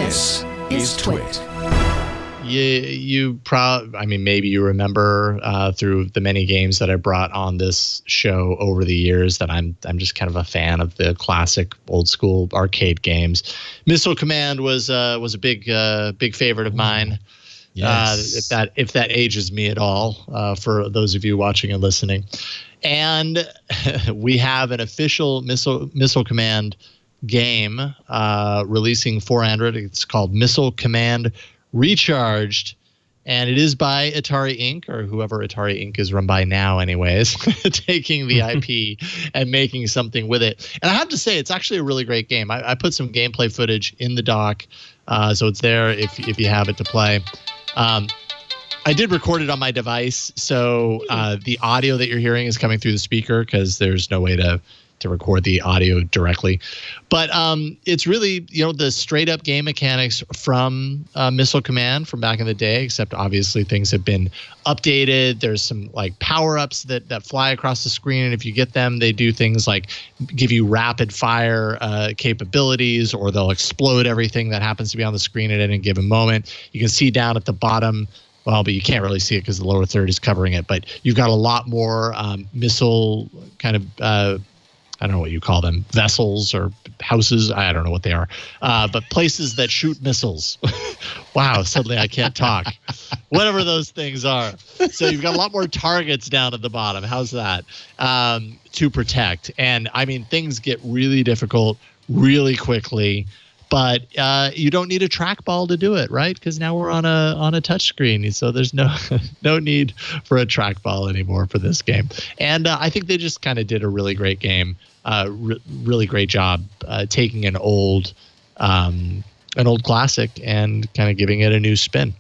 This is TWiT. Maybe you remember through the many games that I brought on this show over the years that I'm just kind of a fan of the classic old school arcade games. Missile Command was a big favorite of mine. Yes. If that ages me at all, for those of you watching and listening. And we have an official Missile Command game releasing for Android. It's called Missile Command Recharged, and it is by Atari Inc., or whoever Atari Inc. is run by now anyways, taking the IP and making something with it. And I have to say, it's actually a really great game. I put some gameplay footage in the doc, so it's there if you have it to play. I did record it on my device, so the audio that you're hearing is coming through the speaker because there's no way to record the audio directly. But it's really, the straight up game mechanics from Missile Command from back in the day, except obviously things have been updated. There's some like power-ups that fly across the screen, and if you get them, they do things like give you rapid fire capabilities, or they'll explode everything that happens to be on the screen at any given moment. You can see down at the bottom, well, but you can't really see it because the lower third is covering it, but you've got a lot more missile kind of I don't know what you call them, vessels or houses. I don't know what they are, but places that shoot missiles. Wow, suddenly I can't talk. Whatever those things are. So you've got a lot more targets down at the bottom. How's that? To protect. And I mean, things get really difficult really quickly, but you don't need a trackball to do it, right? Because now we're on a touch screen, so there's no need for a trackball anymore for this game. And I think they just kind of did a really great game, really great job taking an old classic and kind of giving it a new spin.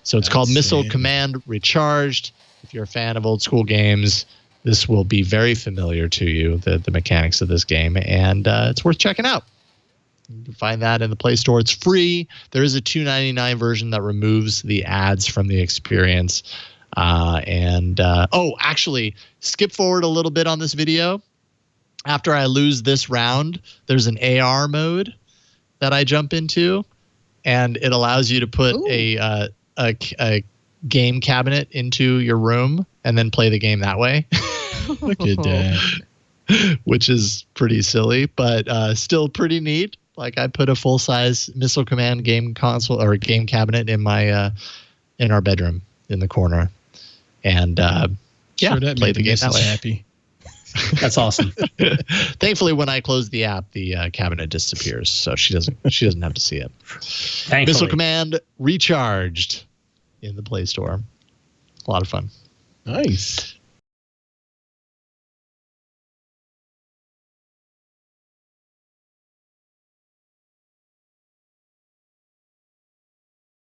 So it's called Missile Command Recharged. If you're a fan of old school games, this will be very familiar to you, the mechanics of this game, and it's worth checking out. You can find that in the Play Store. It's free. There is a $2.99 version that removes the ads from the experience. Actually, skip forward a little bit on this video. After I lose this round, there's an AR mode that I jump into, and it allows you to put a game cabinet into your room and then play the game that way. Look at that. Which is pretty silly, but still pretty neat. Like, I put a full-size Missile Command game console or game cabinet in my in our bedroom in the corner, and play the game that way. Happy. That's awesome. Thankfully, when I close the app, the cabinet disappears, so she doesn't have to see it. Thankfully. Missile Command Recharged in the Play Store. A lot of fun. Nice.